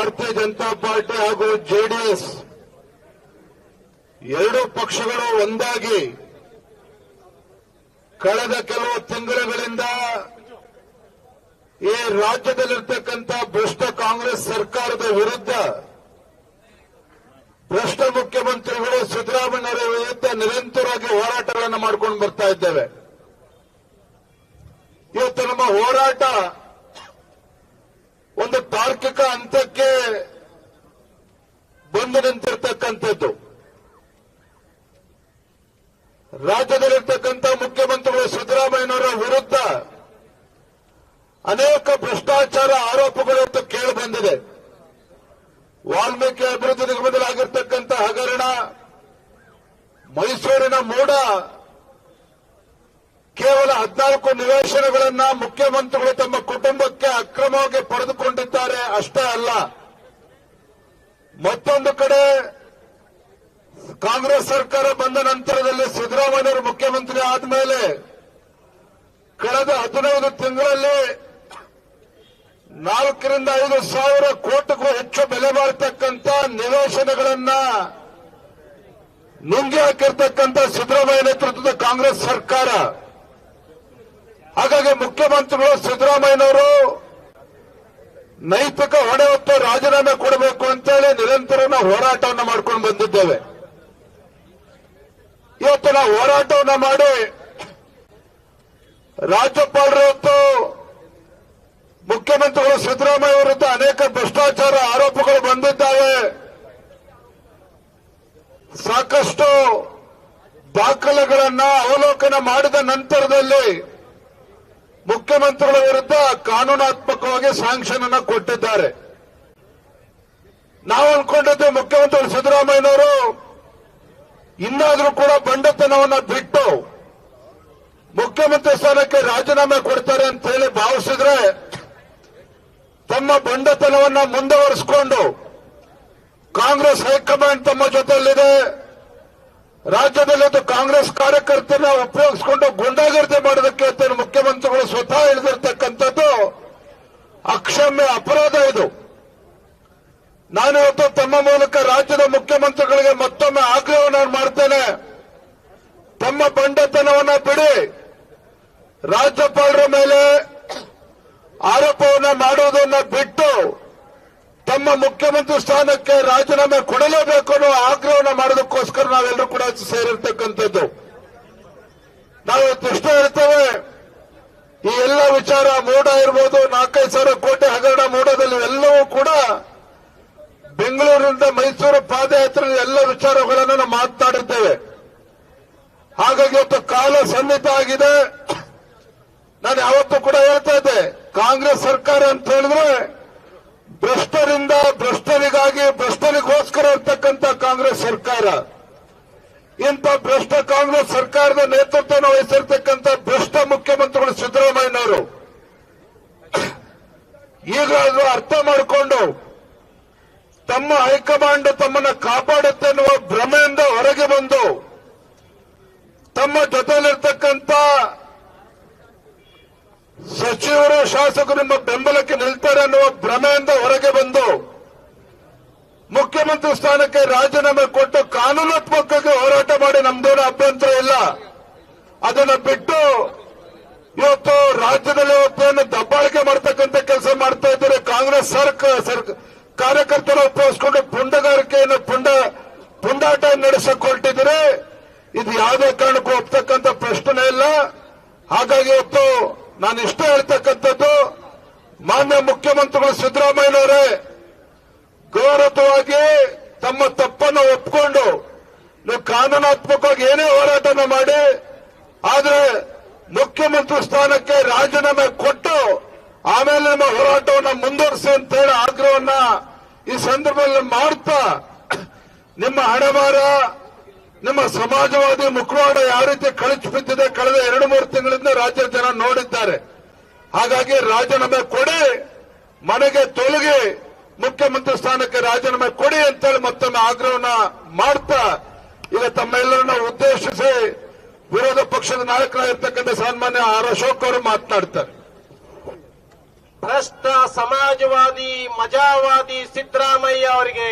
ಭಾರತೀಯ ಜನತಾ ಪಾರ್ಟಿ ಹಾಗೂ ಜೆಡಿಎಸ್ ಎರಡೂ ಪಕ್ಷಗಳು ಒಂದಾಗಿ ಕಳೆದ ಕೆಲವು ತಿಂಗಳುಗಳಿಂದ ಈ ರಾಜ್ಯದಲ್ಲಿರ್ತಕ್ಕಂಥ ಭ್ರಷ್ಟ ಕಾಂಗ್ರೆಸ್ ಸರ್ಕಾರದ ವಿರುದ್ಧ ಭ್ರಷ್ಟ ಮುಖ್ಯಮಂತ್ರಿಗಳು ಸಿದ್ದರಾಮಯ್ಯರ ವಿರುದ್ಧ ನಿರಂತರವಾಗಿ ಹೋರಾಟಗಳನ್ನು ಮಾಡಿಕೊಂಡು ಬರ್ತಾ ಇದ್ದೇವೆ. ಇವತ್ತು ನಮ್ಮ ಹೋರಾಟ ಒಂದು ತಾರ್ಕಿಕ ಹಂತಕ್ಕೆ ಬಂದು ನಿಂತಿರ್ತಕ್ಕಂಥದ್ದು. ರಾಜ್ಯದಲ್ಲಿರ್ತಕ್ಕಂಥ ಮುಖ್ಯಮಂತ್ರಿಗಳು ಸಿದ್ದರಾಮಯ್ಯನವರ ವಿರುದ್ಧ ಅನೇಕ ಭ್ರಷ್ಟಾಚಾರ ಆರೋಪಗಳು ಇವತ್ತು ಕೇಳಿ ಬಂದಿದೆ. ವಾಲ್ಮೀಕಿ ಅಭಿವೃದ್ಧಿ ನಿಗಮದಲ್ಲಿ ಆಗಿರ್ತಕ್ಕಂಥ ಹಗರಣ, ಮೈಸೂರಿನ ಮೂಡ, ಕೇವಲ 14 ನಿವೇಶನಗಳನ್ನ ಮುಖ್ಯಮಂತ್ರಿಗಳು ತಮ್ಮ ಕುಟುಂಬಕ್ಕೆ ಅಕ್ರಮವಾಗಿ ಪಡೆದುಕೊಂಡಿದ್ದಾರೆ. ಅಷ್ಟೇ ಅಲ್ಲ, ಮತ್ತೊಂದು ಕಡೆ ಕಾಂಗ್ರೆಸ್ ಸರ್ಕಾರ ಬಂದ ನಂತರದಲ್ಲಿ ಸಿದ್ದರಾಮಯ್ಯವರು ಮುಖ್ಯಮಂತ್ರಿ ಆದಮೇಲೆ ಕಳೆದ 15 ತಿಂಗಳಲ್ಲಿ 4 ರಿಂದ 5 ಸಾವಿರ ಕೋಟಿಗೂ ಹೆಚ್ಚು ಬೆಲೆ ಬಾಳತಕ್ಕಂಥ ನಿವೇಶನಗಳನ್ನ ನುಂಗಿ ಹಾಕಿರ್ತಕ್ಕಂಥ ಸಿದ್ದರಾಮಯ್ಯ ನೇತೃತ್ವದ ಕಾಂಗ್ರೆಸ್ ಸರ್ಕಾರ. ಹಾಗಾಗಿ ಮುಖ್ಯಮಂತ್ರಿಗಳು ಸಿದ್ದರಾಮಯ್ಯನವರು ನೈತಿಕ ಹೊಣೆ ಹೊತ್ತು ರಾಜೀನಾಮೆ ಕೊಡಬೇಕು ಅಂತೇಳಿ ನಿರಂತರ ನಾವು ಹೋರಾಟವನ್ನು ಮಾಡ್ಕೊಂಡು ಬಂದಿದ್ದೇವೆ. ಇವತ್ತು ನಾವು ಹೋರಾಟವನ್ನು ಮಾಡಿ ರಾಜ್ಯಪಾಲರು ಇವತ್ತು ಮುಖ್ಯಮಂತ್ರಿಗಳು ಸಿದ್ದರಾಮಯ್ಯ ವಿರುದ್ಧ ಅನೇಕ ಭ್ರಷ್ಟಾಚಾರ ಆರೋಪಗಳು ಬಂದಿದ್ದಾವೆ. ಸಾಕಷ್ಟು ದಾಖಲೆಗಳನ್ನ ಅವಲೋಕನ ಮಾಡಿದ ನಂತರದಲ್ಲಿ ಮುಖ್ಯಮಂತ್ರಿಗಳ ವಿರುದ್ಧ ಕಾನೂನಾತ್ಮಕವಾಗಿ ಸ್ಯಾಂಕ್ಷನ್ ಅನ್ನು ಕೊಟ್ಟಿದ್ದಾರೆ. ನಾವು ಅನ್ಕೊಂಡಿದ್ದೆ ಮುಖ್ಯಮಂತ್ರಿ ಸಿದ್ದರಾಮಯ್ಯನವರು ಇನ್ನಾದರೂ ಕೂಡ ಬಂಡತನವನ್ನ ಬಿಟ್ಟು ಮುಖ್ಯಮಂತ್ರಿ ಸ್ಥಾನಕ್ಕೆ ರಾಜೀನಾಮೆ ಕೊಡ್ತಾರೆ ಅಂತ ಹೇಳಿ ಭಾವಿಸಿದ್ರೆ ತಮ್ಮ ಬಂಡತನವನ್ನ ಮುಂದುವರಿಸಿಕೊಂಡು ಕಾಂಗ್ರೆಸ್ ಹೈಕಮಾಂಡ್ ತಮ್ಮ ಜೊತೆಯಲ್ಲಿದೆ. ರಾಜ್ಯದಲ್ಲಿ ಕಾಂಗ್ರೆಸ್ ಕಾರ್ಯಕರ್ತರನ್ನ ಉಪಯೋಗಿಸಿಕೊಂಡು ಗುಂಡಾಗರ್ದಿ ಮಾಡೋದಕ್ಕೆ ಮುಖ್ಯಮಂತ್ರಿಗಳು ಸ್ವತಃ ಹೇಳಿದಿರ್ತಕ್ಕಂಥದ್ದು ಅಕ್ಷಮ್ಯ ಅಪರಾಧ. ಇದು ನಾನಿವತ್ತು ತಮ್ಮ ಮೂಲಕ ರಾಜ್ಯದ ಮುಖ್ಯಮಂತ್ರಿಗಳಿಗೆ ಮತ್ತೊಮ್ಮೆ ಆಗ್ರಹವನ್ನು ಮಾಡ್ತೇನೆ. ತಮ್ಮ ಬಂಡತನವನ್ನ ಬಿಡಿ, ರಾಜ್ಯಪಾಲರ ಮೇಲೆ ಆರೋಪವನ್ನು ಮಾಡುವುದನ್ನು ಬಿಟ್ಟು ತಮ್ಮ ಮುಖ್ಯಮಂತ್ರಿ ಸ್ಥಾನಕ್ಕೆ ರಾಜೀನಾಮೆ ಕೊಡಲೇಬೇಕು ಅನ್ನೋ ಆಗ್ರಹವನ್ನು ಮಾಡೋದಕ್ಕೋಸ್ಕರ ನಾವೆಲ್ಲರೂ ಕೂಡ ಸೇರಿರ್ತಕ್ಕಂಥದ್ದು. ನಾವು ಇಷ್ಟ ಹೇಳ್ತೇವೆ, ಈ ಎಲ್ಲ ವಿಚಾರ ಮೂಡ ಇರ್ಬೋದು, 4-5 ಸಾವಿರ ಕೋಟಿ ಹಗರಣ ಮೂಡದಲ್ಲಿ ಎಲ್ಲವೂ ಕೂಡ ಬೆಂಗಳೂರಿನಿಂದ ಮೈಸೂರು ಪಾದಯಾತ್ರೆ ಎಲ್ಲ ವಿಚಾರಗಳನ್ನು ನಾವು ಮಾತನಾಡಿದ್ದೇವೆ. ಹಾಗಾಗಿ ಇವತ್ತು ಕಾಲ ಸನ್ನಿಹಿತ ಆಗಿದೆ. ನಾನು ಯಾವತ್ತೂ ಕೂಡ ಹೇಳ್ತಾ ಇದ್ದೆ, ಕಾಂಗ್ರೆಸ್ ಸರ್ಕಾರ ಅಂತ ಹೇಳಿದ್ರೆ ಭ್ರಷ್ಟರಿಂದ ಭ್ರಷ್ಟರಿಗಾಗಿ ಭ್ರಷ್ಟರಿಗೋಸ್ಕರ ಇರ್ತಕ್ಕಂಥ ಕಾಂಗ್ರೆಸ್ ಸರ್ಕಾರ. ಇಂಥ ಭ್ರಷ್ಟ ಕಾಂಗ್ರೆಸ್ ಸರ್ಕಾರದ ನೇತೃತ್ವವನ್ನು ವಹಿಸಿರ್ತಕ್ಕಂಥ ಭ್ರಷ್ಟ ಮುಖ್ಯಮಂತ್ರಿಗಳು ಸಿದ್ದರಾಮಯ್ಯನವರು ಈಗಾದರೂ ಅರ್ಥ ಮಾಡಿಕೊಂಡು ತಮ್ಮ ಹೈಕಮಾಂಡ್ ತಮ್ಮನ್ನ ಕಾಪಾಡುತ್ತೆ ಎನ್ನುವ ಭ್ರಮೆಯಿಂದ ಹೊರಗೆ ಬಂದು ತಮ್ಮ ಜೊತೆಯಲ್ಲಿರ್ತಕ್ಕಂಥ ಸಚಿವರು ಶಾಸಕರು ನಿಮ್ಮ ಬೆಂಬಲಕ್ಕೆ ನಿಲ್ತಾರೆ ಅನ್ನುವ ಭ್ರಮೆಯಿಂದ ಹೊರಗೆ ಬಂದು ಮುಖ್ಯಮಂತ್ರಿ ಸ್ಥಾನಕ್ಕೆ ರಾಜೀನಾಮೆ ಕೊಟ್ಟು ಕಾನೂನಾತ್ಮಕವಾಗಿ ಹೋರಾಟ ಮಾಡಿ ನಮ್ದೇನು ಅಭ್ಯಂತರ ಇಲ್ಲ. ಅದನ್ನು ಬಿಟ್ಟು ಇವತ್ತು ರಾಜ್ಯದಲ್ಲಿ ಇವತ್ತೇನು ದಬ್ಬಾಳಿಕೆ ಮಾಡ್ತಕ್ಕಂಥ ಕೆಲಸ ಮಾಡ್ತಾ ಇದ್ದಾರೆ. ಕಾಂಗ್ರೆಸ್ ಕಾರ್ಯಕರ್ತರ ಉಪಯೋಗಿಸಿಕೊಂಡು ಪುಂಡಗಾರಿಕೆಯನ್ನು ಪುಂಡಾಟ ನಡೆಸಿಕೊಳ್ತಿದ್ರೆ ಇದು ಯಾವುದೇ ಕಾರಣಕ್ಕೂ ಒಪ್ತಕ್ಕಂಥ ಪ್ರಶ್ನೆ ಇಲ್ಲ. ಹಾಗಾಗಿ ಇವತ್ತು ನಾನು ಇಷ್ಟ ಹೇಳ್ತಕ್ಕಂಥದ್ದು, ಮಾನ್ಯ ಮುಖ್ಯಮಂತ್ರಿಗಳು ಸಿದ್ದರಾಮಯ್ಯನವರೇ ಗೌರವವಾಗಿ ತಮ್ಮ ತಪ್ಪನ್ನು ಒಪ್ಪಿಕೊಂಡು ನೀವು ಕಾನೂನಾತ್ಮಕವಾಗಿ ಏನೇ ಹೋರಾಟನ ಮಾಡಿ, ಆದರೆ ಮುಖ್ಯಮಂತ್ರಿ ಸ್ಥಾನಕ್ಕೆ ರಾಜೀನಾಮೆ ಕೊಟ್ಟು ಆಮೇಲೆ ನಿಮ್ಮ ಹೋರಾಟವನ್ನು ಮುಂದುವರಿಸಿ ಅಂತ ಹೇಳಿ ಆಗ್ರಹವನ್ನ ಈ ಸಂದರ್ಭದಲ್ಲಿ ಮಾಡ್ತಾ, ನಿಮ್ಮ ಹಣೆಬಾರ, ನಿಮ್ಮ ಸಮಾಜವಾದಿ ಮುಖವಾಡ ಯಾವ ರೀತಿ ಕಳಚಿ ಬಿದ್ದಿದೆ ಕಳೆದ 2-3 ತಿಂಗಳಿಂದ ರಾಜ್ಯದ ಜನ ನೋಡಿದ್ದಾರೆ. ಹಾಗಾಗಿ ರಾಜೀನಾಮೆ ಕೊಡಿ, ಮನೆಗೆ ತೊಲಗಿ, ಮುಖ್ಯಮಂತ್ರಿ ಸ್ಥಾನಕ್ಕೆ ರಾಜೀನಾಮೆ ಕೊಡಿ ಅಂತೇಳಿ ಮತ್ತೊಮ್ಮೆ ಆಗ್ರಹವನ್ನ ಮಾಡ್ತಾ ಈಗ ತಮ್ಮೆಲ್ಲರನ್ನ ಉದ್ದೇಶಿಸಿ ವಿರೋಧ ಪಕ್ಷದ ನಾಯಕರಾಗಿರ್ತಕ್ಕಂಥ ಸನ್ಮಾನ್ಯ ಆರ್ ಅಶೋಕ್ ಅವರು ಮಾತನಾಡ್ತಾರೆ. ಭ್ರಷ್ಟ ಸಮಾಜವಾದಿ ಮಜಾವಾದಿ ಸಿದ್ದರಾಮಯ್ಯ ಅವರಿಗೆ,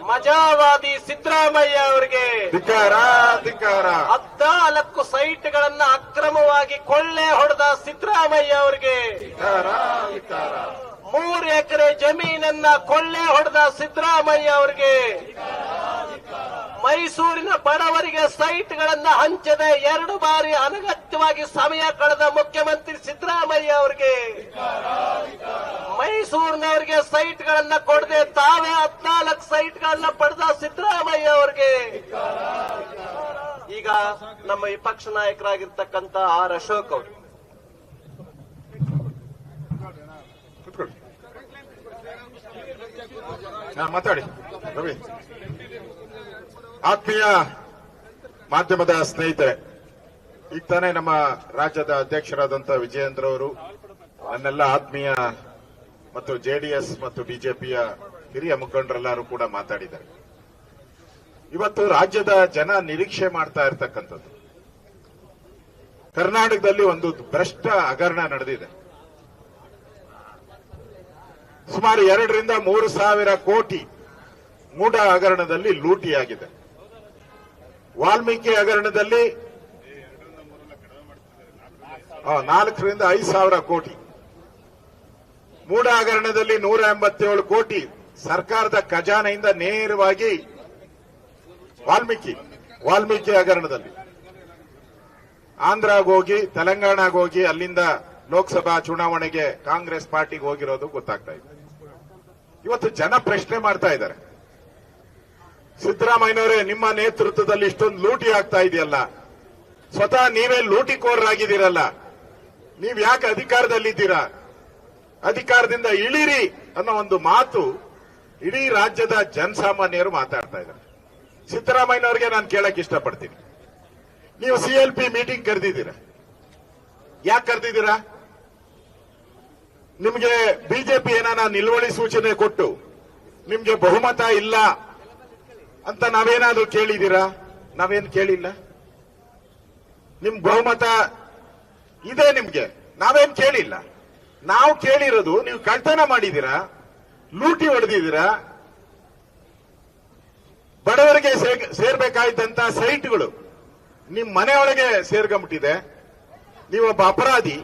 ಮಜಾವಾದಿ ಸಿದ್ದರಾಮಯ್ಯ ಅವರಿಗೆ 14 ಸೈಟ್ಗಳನ್ನ ಅಕ್ರಮವಾಗಿ ಕೊಳ್ಳೆ ಹೊಡೆದ ಸಿದ್ದರಾಮಯ್ಯ ಅವರಿಗೆ, 3 ಎಕರೆ ಜಮೀನನ್ನ ಕೊಳ್ಳೆ ಹೊಡೆದ ಸಿದ್ದರಾಮಯ್ಯ ಅವರಿಗೆ, ಮೈಸೂರಿನ ಬಡವರಿಗೆ ಸೈಟ್ಗಳನ್ನ ಹಂಚದೆ 2 ಬಾರಿ ಅನಗತ್ಯವಾಗಿ ಸಮಯ ಕಳೆದ ಮುಖ್ಯಮಂತ್ರಿ ಸಿದ್ದರಾಮಯ್ಯ ಅವರಿಗೆ, ಮೈಸೂರಿನವರಿಗೆ ಸೈಟ್ಗಳನ್ನ ಕೊಡದೆ ತಾವೇ 14 ಸೈಟ್ಗಳನ್ನ ಪಡೆದ ಸಿದ್ದರಾಮಯ್ಯ ಅವರಿಗೆ. ಈಗ ನಮ್ಮ ವಿಪಕ್ಷ ನಾಯಕರಾಗಿರ್ತಕ್ಕಂಥ ಆರ್ ಅಶೋಕ್ ಅವರು ಮಾತಾಡಿ. ರವಿ, ಆತ್ಮೀಯ ಮಾಧ್ಯಮದ ಸ್ನೇಹಿತರೆ, ಈಗ ತಾನೇ ನಮ್ಮ ರಾಜ್ಯದ ಅಧ್ಯಕ್ಷರಾದಂಥ ವಿಜಯೇಂದ್ರ ಅವರು, ನನ್ನೆಲ್ಲ ಆತ್ಮೀಯ ಮತ್ತು ಜೆಡಿಎಸ್ ಮತ್ತು ಬಿಜೆಪಿಯ ಹಿರಿಯ ಮುಖಂಡರೆಲ್ಲರೂ ಕೂಡ ಮಾತಾಡಿದ್ದಾರೆ. ಇವತ್ತು ರಾಜ್ಯದ ಜನ ನಿರೀಕ್ಷೆ ಮಾಡ್ತಾ ಇರತಕ್ಕಂಥದ್ದು, ಕರ್ನಾಟಕದಲ್ಲಿ ಒಂದು ಭ್ರಷ್ಟ ಹಗರಣ ನಡೆದಿದೆ. ಸುಮಾರು 2 ರಿಂದ 3 ಸಾವಿರ ಕೋಟಿ ಮೂಢ ಹಗರಣದಲ್ಲಿ ಲೂಟಿಯಾಗಿದೆ. ವಾಲ್ಮೀಕಿ ಹಗರಣದಲ್ಲಿ 4 ರಿಂದ 5 ಸಾವಿರ ಕೋಟಿ, ಮೂಢ ಹಗರಣದಲ್ಲಿ 187 ಕೋಟಿ ಸರ್ಕಾರದ ಖಜಾನೆಯಿಂದ ನೇರವಾಗಿ ವಾಲ್ಮೀಕಿ ಹಗರಣದಲ್ಲಿ ಆಂಧ್ರಾಗ ಹೋಗಿ ತೆಲಂಗಾಣಗೆ ಹೋಗಿ ಅಲ್ಲಿಂದ ಲೋಕಸಭಾ ಚುನಾವಣೆಗೆ ಕಾಂಗ್ರೆಸ್ ಪಾರ್ಟಿಗೆ ಹೋಗಿರೋದು ಗೊತ್ತಾಗ್ತಾ ಇದೆ. ಇವತ್ತು ಜನ ಪ್ರಶ್ನೆ ಮಾಡ್ತಾ ಇದ್ದಾರೆ, ಸಿದ್ದರಾಮಯ್ಯನವರೇ ನಿಮ್ಮ ನೇತೃತ್ವದಲ್ಲಿ ಇಷ್ಟೊಂದು ಲೂಟಿ ಆಗ್ತಾ ಇದೆಯಲ್ಲ, ಸ್ವತಃ ನೀವೇ ಲೂಟಿಕೋರರಾಗಿದ್ದೀರಲ್ಲ, ನೀವ್ ಯಾಕೆ ಅಧಿಕಾರದಲ್ಲಿದ್ದೀರಾ, ಅಧಿಕಾರದಿಂದ ಇಳಿರಿ ಅನ್ನೋ ಒಂದು ಮಾತು ಇಡೀ ರಾಜ್ಯದ ಜನಸಾಮಾನ್ಯರು ಮಾತಾಡ್ತಾ ಇದ್ದಾರೆ. ಸಿದ್ದರಾಮಯ್ಯನವರಿಗೆ ನಾನು ಕೇಳಕ್ ಇಷ್ಟಪಡ್ತೀನಿ, ನೀವು CLP ಮೀಟಿಂಗ್ ಕರೆದಿದ್ದೀರಾ, ಯಾಕೆ ಕರೆದಿದ್ದೀರಾ? ನಿಮ್ಗೆ ಬಿಜೆಪಿ ಏನಾನ ನಿಲುವಳಿ ಸೂಚನೆ ಕೊಟ್ಟು ನಿಮ್ಗೆ ಬಹುಮತ ಇಲ್ಲ ಅಂತ ನಾವೇನಾದ್ರೂ ಕೇಳಿದ್ದೀರಾ? ನಾವೇನು ಕೇಳಿಲ್ಲ. ನಿಮ್ ಬಹುಮತ ಇದೆ ನಿಮ್ಗೆ, ನಾವೇನ್ ಕೇಳಿಲ್ಲ. ನಾವು ಕೇಳಿರೋದು ನೀವು ಕಳ್ತನ ಮಾಡಿದ್ದೀರಾ, ಲೂಟಿ ಹೊಡೆದಿದ್ದೀರಾ, ಬಡವರಿಗೆ ಸೇರ್ಬೇಕಾಯ್ತಂತ ಸೈಟ್ಗಳು ನಿಮ್ ಮನೆಯೊಳಗೆ ಸೇರ್ಕೊಂಡ್ಬಿಟ್ಟಿದೆ, ನೀವೊಬ್ಬ ಅಪರಾಧಿ,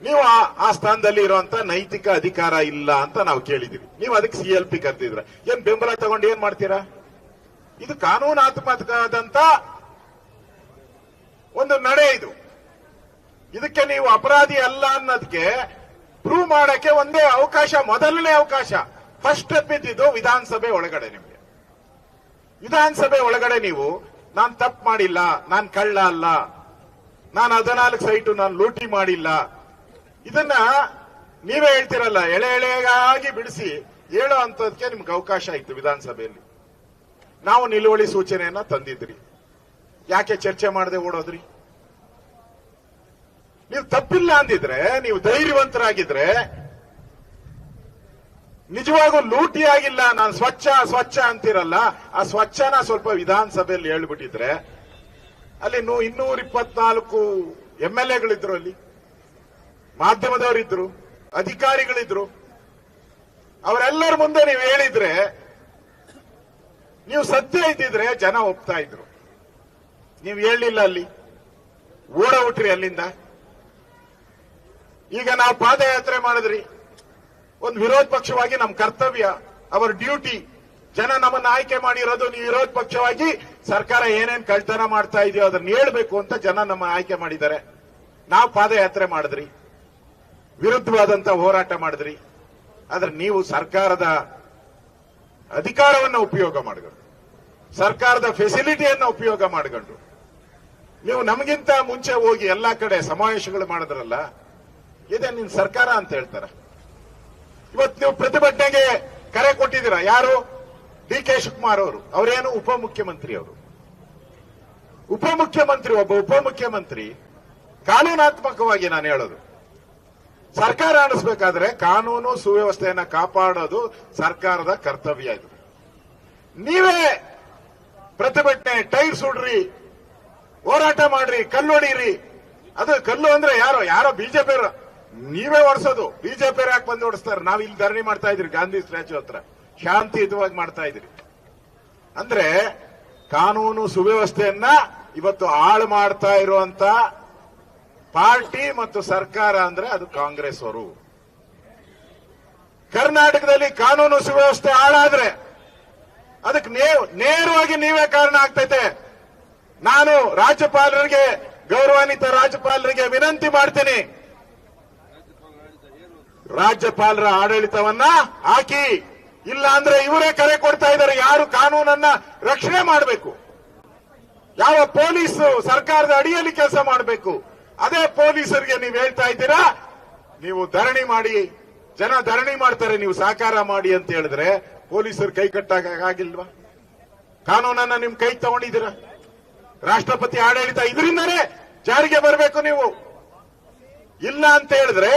ನೀವು ಆ ಸ್ಥಾನದಲ್ಲಿ ಇರುವಂತ ನೈತಿಕ ಅಧಿಕಾರ ಇಲ್ಲ ಅಂತ ನಾವು ಕೇಳಿದೀವಿ. ನೀವು ಅದಕ್ಕೆ CLP ಕರೆದಿದ್ರ, ಏನ್ ಬೆಂಬಲ ತಗೊಂಡು ಏನ್ ಮಾಡ್ತೀರಾ? ಇದು ಕಾನೂನಾತ್ಮಕವಾದಂತ ಒಂದು ನಡೆ. ಇದಕ್ಕೆ ನೀವು ಅಪರಾಧಿ ಅಲ್ಲ ಅನ್ನೋದಕ್ಕೆ ಪ್ರೂವ್ ಮಾಡಕ್ಕೆ ಒಂದೇ ಅವಕಾಶ, ಮೊದಲನೇ ಅವಕಾಶ, ಫಸ್ಟ್ ಸ್ಟೆಪ್ ಇದ್ದಿದ್ದು ವಿಧಾನಸಭೆ ಒಳಗಡೆ. ನಿಮಗೆ ವಿಧಾನಸಭೆ ಒಳಗಡೆ ನೀವು ನಾನು ತಪ್ಪು ಮಾಡಿಲ್ಲ, ನಾನು ಕಳ್ಳ ಅಲ್ಲ, ನಾನು 14 ಸೈಟು ನಾನು ಲೂಟಿ ಮಾಡಿಲ್ಲ, ಇದನ್ನ ನೀವೇ ಹೇಳ್ತಿರಲ್ಲ, ಎಳೆಯಾಗಿ ಬಿಡಿಸಿ ಹೇಳೋ ಅಂತದಕ್ಕೆ ನಿಮ್ಗೆ ಅವಕಾಶ ಇತ್ತು ವಿಧಾನಸಭೆಯಲ್ಲಿ. ನಾವು ನಿಲುವಳಿ ಸೂಚನೆಯನ್ನ ತಂದಿದ್ರಿ, ಯಾಕೆ ಚರ್ಚೆ ಮಾಡದೆ ಓಡೋದ್ರಿ? ನೀವು ತಪ್ಪಿಲ್ಲ ಅಂದಿದ್ರೆ, ನೀವು ಧೈರ್ಯವಂತರಾಗಿದ್ರೆ, ನಿಜವಾಗೂ ಲೂಟಿ ಆಗಿಲ್ಲ, ನಾನು ಸ್ವಚ್ಛ ಅಂತಿರಲ್ಲ, ಆ ಸ್ವಚ್ಛನ ಸ್ವಲ್ಪ ವಿಧಾನಸಭೆಯಲ್ಲಿ ಹೇಳ್ಬಿಟ್ಟಿದ್ರೆ, ಅಲ್ಲಿ 224 MLAಗಳಿದ್ರು, ಅಲ್ಲಿ ಮಾಧ್ಯಮದವರಿದ್ರು, ಅಧಿಕಾರಿಗಳಿದ್ರು, ಅವರೆಲ್ಲರ ಮುಂದೆ ನೀವು ಹೇಳಿದ್ರೆ, ನೀವು ಸತ್ಯ ಇದ್ದಿದ್ರೆ ಜನ ಒಪ್ತಾ ಇದ್ರು. ನೀವು ಹೇಳಲಿಲ್ಲ, ಅಲ್ಲಿ ಓಡಬಿಟ್ರಿ ಅಲ್ಲಿಂದ. ಈಗ ನಾವು ಪಾದಯಾತ್ರೆ ಮಾಡಿದ್ರಿ, ಒಂದು ವಿರೋಧ ಪಕ್ಷವಾಗಿ ನಮ್ಮ ಕರ್ತವ್ಯ, ಅವರ ಡ್ಯೂಟಿ. ಜನ ನಮ್ಮನ್ನ ಆಯ್ಕೆ ಮಾಡಿರೋದು, ನೀವು ವಿರೋಧ ಪಕ್ಷವಾಗಿ ಸರ್ಕಾರ ಏನೇನ್ ಕಳ್ತನ ಮಾಡ್ತಾ ಇದೆಯೋ ಅದನ್ನ ಹೇಳ್ಬೇಕು ಅಂತ ಜನ ನಮ್ಮ ಆಯ್ಕೆ ಮಾಡಿದ್ದಾರೆ. ನಾವು ಪಾದಯಾತ್ರೆ ಮಾಡಿದ್ರಿ, ವಿರುದ್ಧವಾದಂತ ಹೋರಾಟ ಮಾಡಿದ್ರಿ. ಆದ್ರೆ ನೀವು ಸರ್ಕಾರದ ಅಧಿಕಾರವನ್ನು ಉಪಯೋಗ ಮಾಡಿಕೊಂಡು, ಸರ್ಕಾರದ ಫೆಸಿಲಿಟಿಯನ್ನು ಉಪಯೋಗ ಮಾಡಿಕೊಂಡು, ನೀವು ನಮಗಿಂತ ಮುಂಚೆ ಹೋಗಿ ಎಲ್ಲಾ ಕಡೆ ಸಮಾವೇಶಗಳು ಮಾಡಿದ್ರಲ್ಲ, ಇದೇ ನಿನ್ ಸರ್ಕಾರ ಅಂತ ಹೇಳ್ತಾರ. ಇವತ್ತು ನೀವು ಪ್ರತಿಭಟನೆಗೆ ಕರೆ ಕೊಟ್ಟಿದ್ದೀರಾ. ಯಾರು? DK ಶಿವಕುಮಾರ್ ಅವರು. ಅವರೇನು ಉಪಮುಖ್ಯಮಂತ್ರಿ, ಅವರು ಉಪಮುಖ್ಯಮಂತ್ರಿ. ಒಬ್ಬ ಉಪಮುಖ್ಯಮಂತ್ರಿ ಕಾನೂನಾತ್ಮಕವಾಗಿ ನಾನು ಹೇಳೋದು, ಸರ್ಕಾರ ನಡೆಸಬೇಕಾದ್ರೆ ಕಾನೂನು ಸುವ್ಯವಸ್ಥೆಯನ್ನ ಕಾಪಾಡೋದು ಸರ್ಕಾರದ ಕರ್ತವ್ಯ. ಇದು ನೀವೇ ಪ್ರತಿಭಟನೆ, ಟೈರ್ ಸುಡ್ರಿ, ಹೋರಾಟ ಮಾಡ್ರಿ, ಕಲ್ಲು ಹೊಡೀರಿ. ಅದು ಕಲ್ಲು ಅಂದ್ರೆ ಯಾರೋ ಬಿಜೆಪಿ ನೀವೇ ಓಡಿಸೋದು. ಬಿಜೆಪಿ ಯಾಕೆ ಬಂದು ಓಡಿಸ್ತಾರೆ? ನಾವ್ ಇಲ್ಲಿ ಧರಣಿ ಮಾಡ್ತಾ ಇದ್ರಿ ಗಾಂಧಿ ಸ್ಟ್ಯಾಚ್ಯೂ ಹತ್ರ, ಶಾಂತಿಯುತವಾಗಿ ಮಾಡ್ತಾ ಇದ್ರಿ. ಅಂದ್ರೆ ಕಾನೂನು ಸುವ್ಯವಸ್ಥೆಯನ್ನ ಇವತ್ತು ಹಾಳು ಮಾಡ್ತಾ ಇರುವಂತ ಪಾರ್ಟಿ ಮತ್ತು ಸರ್ಕಾರ ಅಂದ್ರೆ ಅದು ಕಾಂಗ್ರೆಸ್ ಅವರು. ಕರ್ನಾಟಕದಲ್ಲಿ ಕಾನೂನು ಸುವ್ಯವಸ್ಥೆ ಹಾಳಾದ್ರೆ ಅದಕ್ಕೆ ನೇರವಾಗಿ ನೀವೇ ಕಾರಣ ಆಗ್ತೈತೆ. ನಾನು ರಾಜ್ಯಪಾಲರಿಗೆ, ಗೌರವಾನ್ವಿತ ರಾಜ್ಯಪಾಲರಿಗೆ ವಿನಂತಿ ಮಾಡ್ತೀನಿ, ರಾಜ್ಯಪಾಲರ ಆಡಳಿತವನ್ನ ಹಾಕಿ. ಇಲ್ಲ ಅಂದ್ರೆ ಇವರೇ ಕರೆ ಕೊಡ್ತಾ ಇದ್ದಾರೆ ಯಾರು ಕಾನೂನನ್ನ ರಕ್ಷಣೆ ಮಾಡಬೇಕು, ಯಾವ ಪೊಲೀಸ್ ಸರ್ಕಾರದ ಅಡಿಯಲ್ಲಿ ಕೆಲಸ ಮಾಡಬೇಕು, ಅದೇ ಪೊಲೀಸರಿಗೆ ನೀವು ಹೇಳ್ತಾ ಇದ್ದೀರಾ ನೀವು ಧರಣಿ ಮಾಡಿ, ಜನ ಧರಣಿ ಮಾಡ್ತಾರೆ, ನೀವು ಸಹಕಾರ ಮಾಡಿ ಅಂತ ಹೇಳಿದ್ರೆ ಪೊಲೀಸರು ಕೈ ಕಟ್ಟಾಗಿಲ್ವಾ? ಕಾನೂನನ್ನ ನಿಮ್ ಕೈ ತಗೊಂಡಿದ್ದೀರಾ? ರಾಷ್ಟ್ರಪತಿ ಆಡಳಿತ ಇದರಿಂದನೇ ಜಾರಿಗೆ ಬರಬೇಕು. ನೀವು ಇಲ್ಲ ಅಂತ ಹೇಳಿದ್ರೆ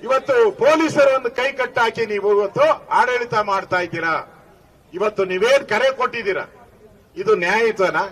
ಇವತ್ತು ಪೊಲೀಸರು ಒಂದು ಕೈ ಕಟ್ಟಾಕಿ ನೀವು ಇವತ್ತು ಆಡಳಿತ ಮಾಡ್ತಾ ಇದ್ದೀರಾ. ಇವತ್ತು ನೀವೇನ್ ಕರೆ ಕೊಟ್ಟಿದ್ದೀರಾ, ಇದು ನ್ಯಾಯಯುತನಾ?